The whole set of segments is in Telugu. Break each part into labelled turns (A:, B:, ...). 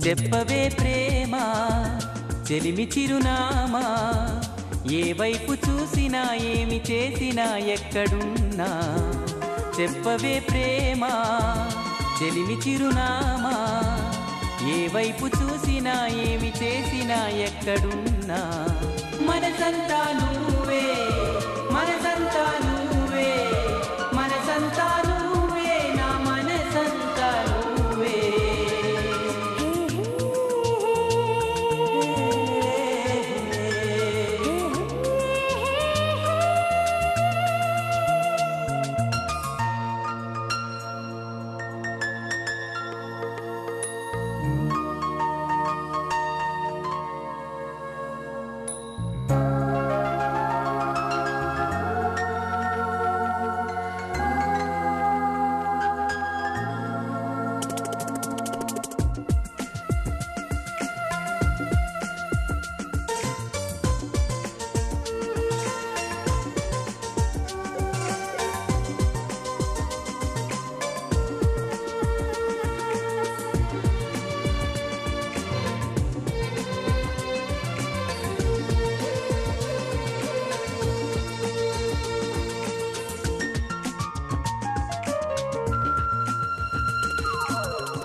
A: చెప్పవే ప్రేమ చెలిమి చిరునామా ఏ వైపు చూసినా ఏమి చేసినా ఎక్కడున్నా చెప్పవే ప్రేమ చెలిమి చిరునామా ఏ వైపు చూసినా ఏమి చేసినా ఎక్కడున్నా మనసంతా నువ్వే మనసంతా నువ్వే మనసంతా నువ్వే నా మనసంతా నువ్వే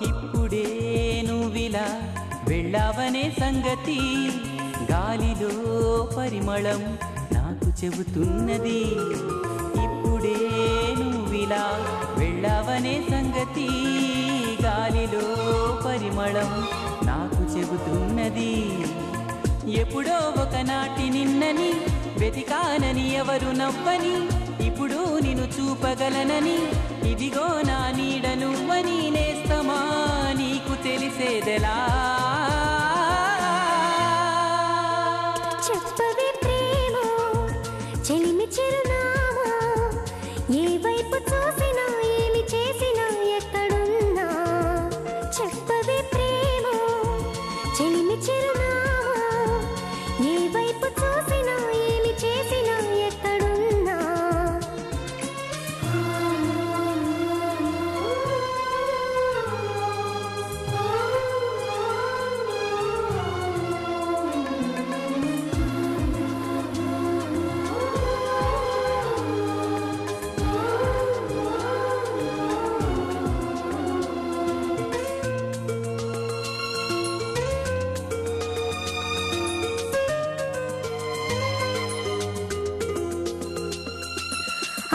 A: ఇప్పుడే నువ్విలా వెళ్ళావనే సంగతి గాలిలో పరిమళం నాకు చెబుతున్నది ఇప్పుడే నువ్విలా వెళ్ళావనే సంగతి గాలిలో పరిమళం నాకు చెబుతున్నది ఎప్పుడో ఒకనాటి నిన్నని వెతికానని ఎవరు నవ్వని ఇప్పుడు నిన్ను చూపగలనని ఇదిగో నా నీడ నువ్వని నేస్తమా నీకు తెలిసేదెలా
B: చెప్పవే ప్రేమ చెలిమి చిరునామా ఏ వైపు చూసినా ఏమి చేసినా ఎక్కడున్నా చెప్పవే ప్రేమ చెలిమి చిరునామా ఏ వైపు చూసినా ఏమి చేసినా ఎక్కడున్నా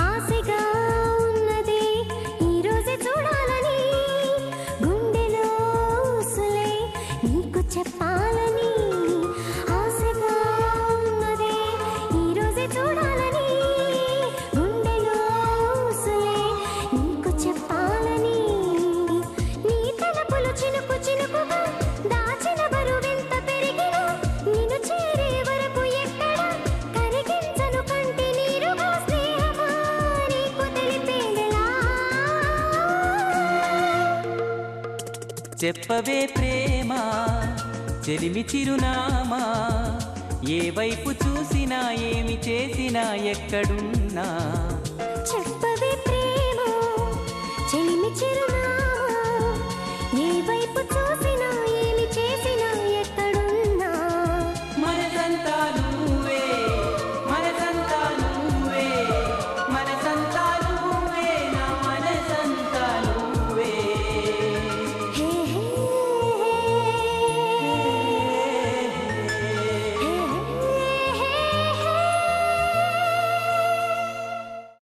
B: ఆశగా ఉన్నది ఈరోజే చూడాలని గుండెలో ఊసులే నీకు చెప్పాలని ఆశగా ఉన్నది ఈరోజే చూడాలని గుండెలో ఊసులే నీకు చెప్పాలని నీ తలపులు చినుకు చినుకుగా దాచిన బరువెంత పెరిగినా నిన్ను చేరే వరకు ఎక్కడ కరిగించను కంటి నీరుగా స్నేహమా నీకు తెలిపేదెలా
A: చెప్పవే ప్రేమ చెలిమి చిరునామా ఏ వైపు చూసినా ఏమి చేసినా ఎక్కడున్నా